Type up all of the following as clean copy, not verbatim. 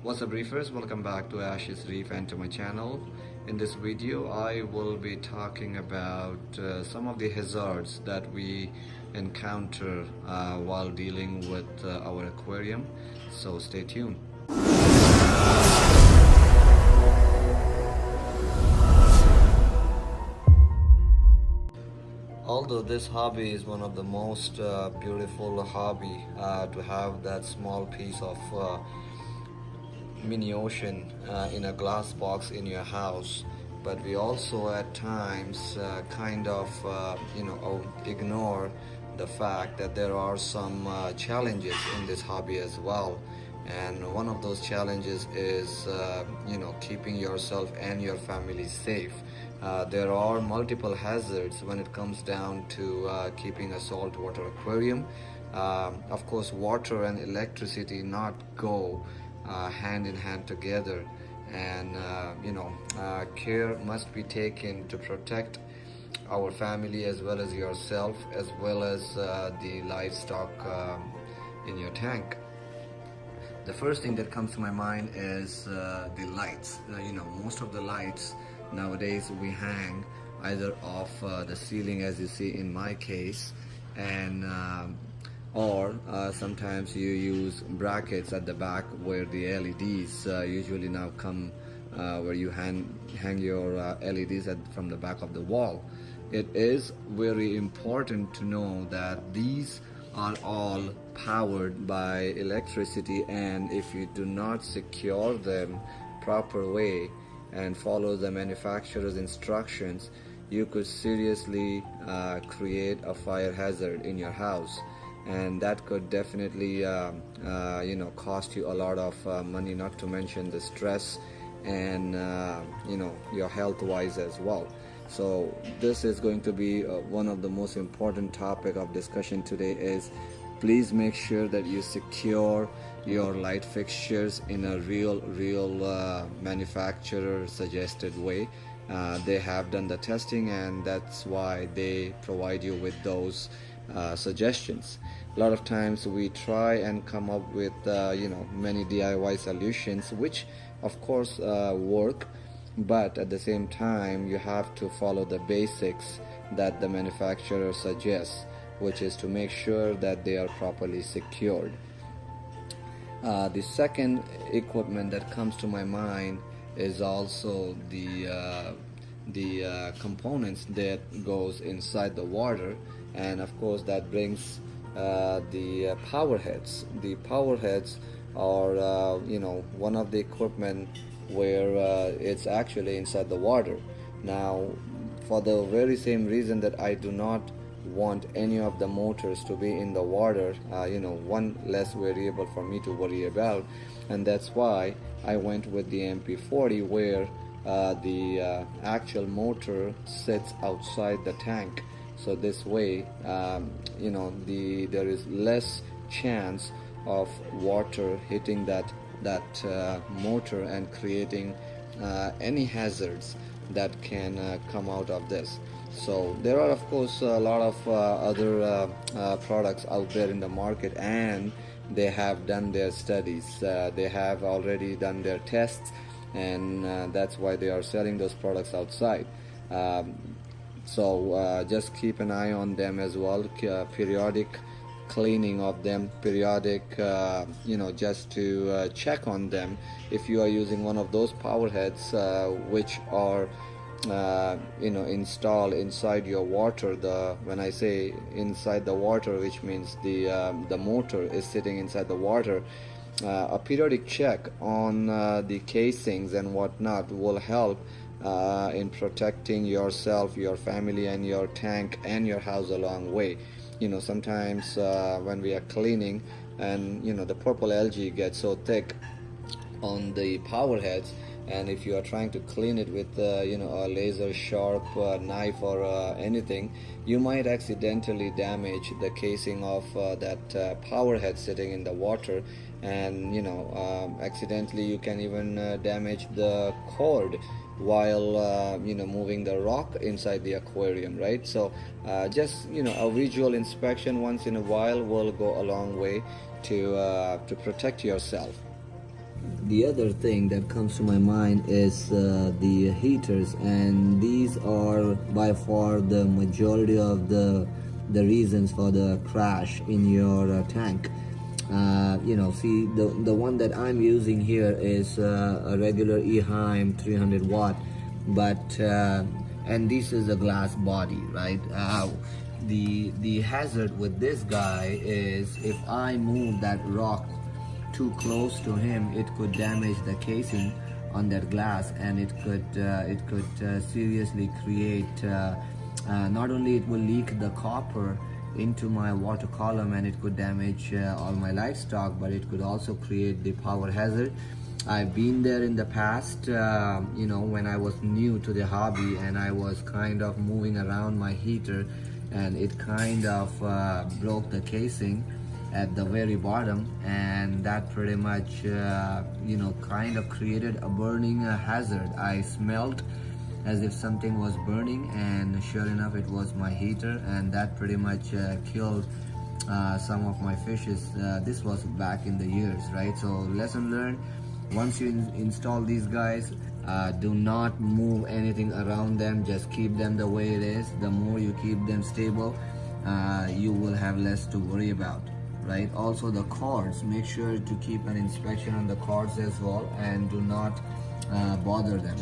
What's up, reefers? Welcome back to Ash's Reef and to my channel. In this video I will be talking about some of the hazards that we encounter while dealing with our aquarium, so stay tuned. Although this hobby is one of the most beautiful hobby, to have that small piece of mini ocean in a glass box in your house, but we also at times ignore the fact that there are some challenges in this hobby as well. And one of those challenges is keeping yourself and your family safe. There are multiple hazards when it comes down to keeping a saltwater aquarium. Of course, water and electricity not go hand in hand together, and care must be taken to protect our family as well as yourself, as well as the livestock in your tank. The first thing that comes to my mind is the lights. Most of the lights nowadays we hang either off the ceiling, as you see in my case, and or sometimes you use brackets at the back where the LEDs usually now come, where you hang your LEDs from the back of the wall. It is very important to know that these are all powered by electricity, and if you do not secure them proper way and follow the manufacturer's instructions, you could seriously create a fire hazard in your house, and that could definitely cost you a lot of money, not to mention the stress and your health wise as well. So this is going to be one of the most important topic of discussion today. Is please make sure that you secure your light fixtures in a real manufacturer suggested way. They have done the testing, and that's why they provide you with those suggestions. A lot of times we try and come up with many DIY solutions, which of course work, but at the same time you have to follow the basics that the manufacturer suggests, which is to make sure that they are properly secured. The second equipment that comes to my mind is also the components that goes inside the water, and of course that brings the power heads. The power heads are one of the equipment where it's actually inside the water. Now, for the very same reason that I do not want any of the motors to be in the water, one less variable for me to worry about, and that's why I went with the MP40, where the actual motor sits outside the tank. So this way there is less chance of water hitting that motor and creating any hazards that can come out of this. So there are of course a lot of other products out there in the market, and they have done their studies, they have already done their tests, and that's why they are selling those products outside. So just keep an eye on them as well. Periodic cleaning of them, periodic just to check on them. If you are using one of those power heads which are installed inside your water, when I say inside the water, which means the motor is sitting inside the water, a periodic check on the casings and whatnot will help in protecting yourself, your family, and your tank and your house a long way. Sometimes when we are cleaning, and the purple algae gets so thick on the power heads, and if you are trying to clean it with a laser sharp knife or anything, you might accidentally damage the casing of that power head sitting in the water, and accidentally you can even damage the cord while moving the rock inside the aquarium, right? So just a visual inspection once in a while will go a long way to protect yourself. The other thing that comes to my mind is the heaters, and these are by far the majority of the reasons for the crash in your tank. See, the one that I'm using here is a regular Eheim 300 watt, but and this is a glass body, right? The hazard with this guy is if I move that rock too close to him, it could damage the casing on that glass, and it could seriously create not only it will leak the copper into my water column, and it could damage all my livestock, but it could also create the power hazard. I've been there in the past, when I was new to the hobby, and I was kind of moving around my heater, and it kind of broke the casing at the very bottom, and that pretty much kind of created a burning hazard. I smelled as if something was burning, and sure enough it was my heater, and that pretty much killed some of my fishes. This was back in the years, right? So lesson learned: once you install these guys, do not move anything around them, just keep them the way it is. The more you keep them stable, you will have less to worry about, right? Also the cords, make sure to keep an inspection on the cords as well, and do not bother them.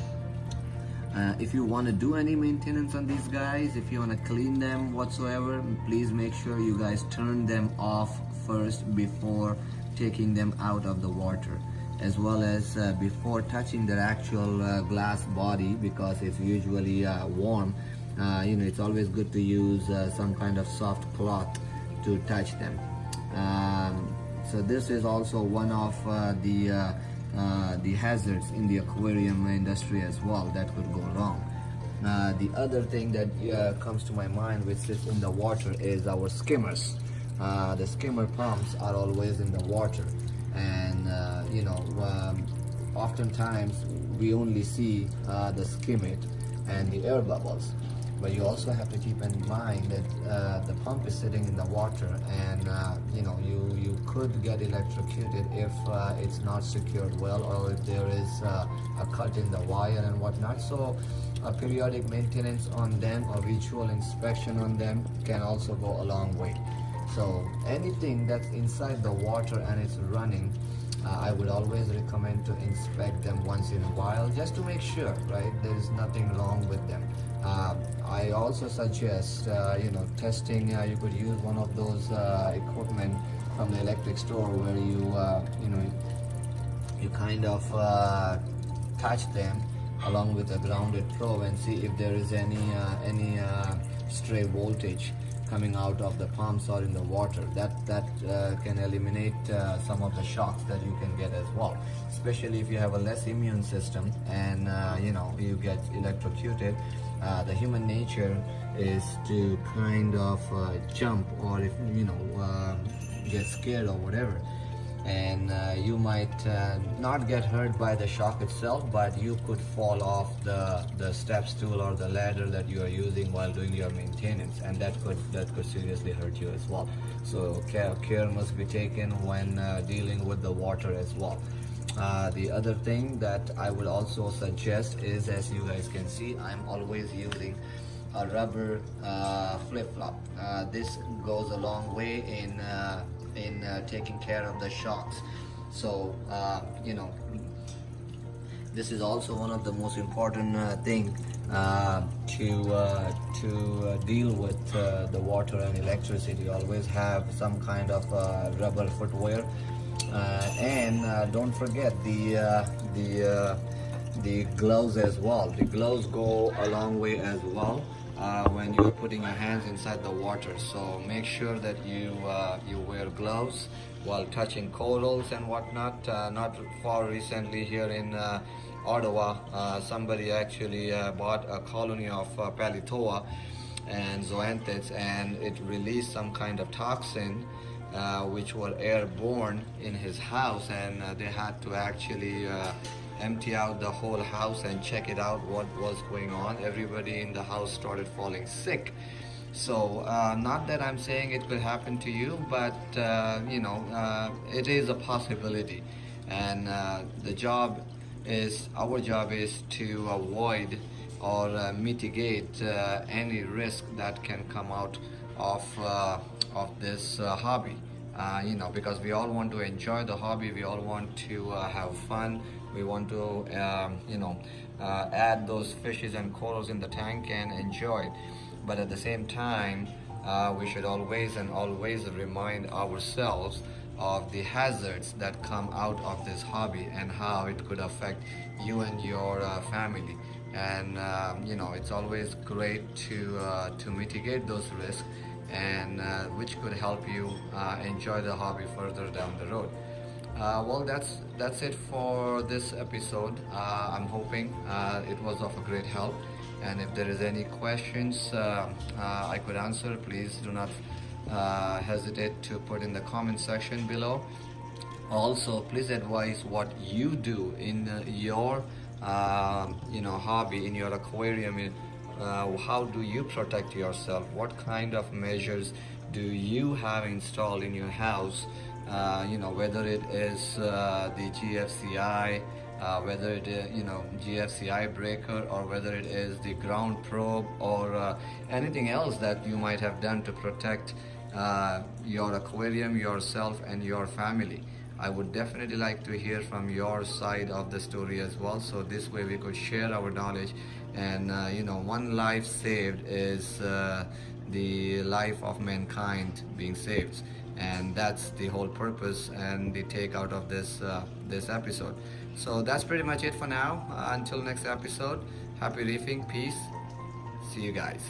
If you want to do any maintenance on these guys, if you want to clean them whatsoever, please make sure you guys turn them off first before taking them out of the water, as well as before touching their actual glass body, because it's usually warm. It's always good to use some kind of soft cloth to touch them. So this is also one of the hazards in the aquarium industry as well that could go wrong. The other thing that comes to my mind, which sits in the water, is our skimmers. The skimmer pumps are always in the water, and oftentimes we only see the skimmit and the air bubbles. But you also have to keep in mind that the pump is sitting in the water, and you could get electrocuted if it's not secured well, or if there is a cut in the wire and whatnot. So a periodic maintenance on them, a visual inspection on them, can also go a long way. So anything that's inside the water and it's running, I would always recommend to inspect them once in a while, just to make sure, right, there is nothing wrong with them. I also suggest testing. You could use one of those equipment from the electric store, where you kind of touch them along with a grounded probe and see if there is any stray voltage coming out of the pumps or in the water. That can eliminate some of the shocks that you can get as well, especially if you have a less immune system and you get electrocuted. The human nature is to kind of jump, or if get scared or whatever, and you might not get hurt by the shock itself, but you could fall off the step stool or the ladder that you are using while doing your maintenance, and that could seriously hurt you as well. So care must be taken when dealing with the water as well. The other thing that I would also suggest is, as you guys can see, I'm always using a rubber flip-flop. This goes a long way in taking care of the shocks. So this is also one of the most important thing to deal with the water and electricity. Always have some kind of rubber footwear, and don't forget the gloves as well. The gloves go a long way as well when you're putting your hands inside the water. So make sure that you wear gloves while touching corals and whatnot. Not far recently here in Ottawa, somebody actually bought a colony of Palitoa and zoanthids, and it released some kind of toxin which were airborne in his house, and they had to actually empty out the whole house and check it out what was going on. Everybody in the house started falling sick. So not that I'm saying it will happen to you, but it is a possibility. and our job is to avoid or mitigate any risk that can come out of this hobby. Because we all want to enjoy the hobby, we all want to have fun, we want to add those fishes and corals in the tank and enjoy it. But at the same time, we should always remind ourselves of the hazards that come out of this hobby and how it could affect you and your family. And it's always great to mitigate those risks, and which could help you enjoy the hobby further down the road. Well, that's it for this episode. I'm hoping it was of a great help, and if there is any questions I could answer, please do not hesitate to put in the comment section below. Also, please advise what you do in your hobby, in your aquarium. How do you protect yourself? What kind of measures do you have installed in your house? Whether it is the GFCI, whether it is GFCI breaker, or whether it is the ground probe, or anything else that you might have done to protect your aquarium, yourself, and your family. I would definitely like to hear from your side of the story as well, so this way we could share our knowledge. And one life saved is the life of mankind being saved, and that's the whole purpose and the take out of this episode. So that's pretty much it for now. Until next episode, happy reefing, peace, see you guys.